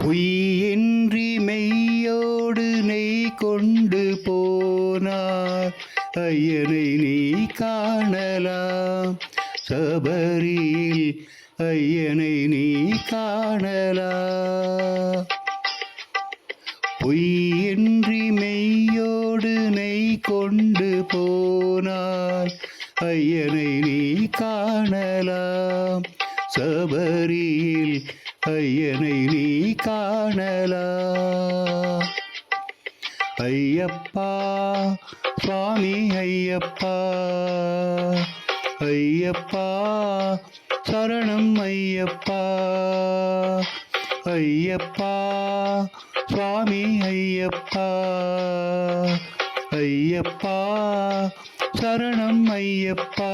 பொய்யின்றி மெய்யோடு நெய் கொண்டு போனார் ஐயனை நீ காணலாம். சபரியில் ஐயனை நீ காணலாம். பொய்யின்றி மெய்யோடு நெய் கொண்டு போனார் ஐயனை நீ காணலாம். சபரியில் ஐயனை நீ காணலாம். ஐயப்பா சுவாமி ஐயப்பா, ஐயப்பா சரணம் ஐயப்பா, ஐயப்பா சுவாமி ஐயப்பா, ஐயப்பா சரணம் ஐயப்பா.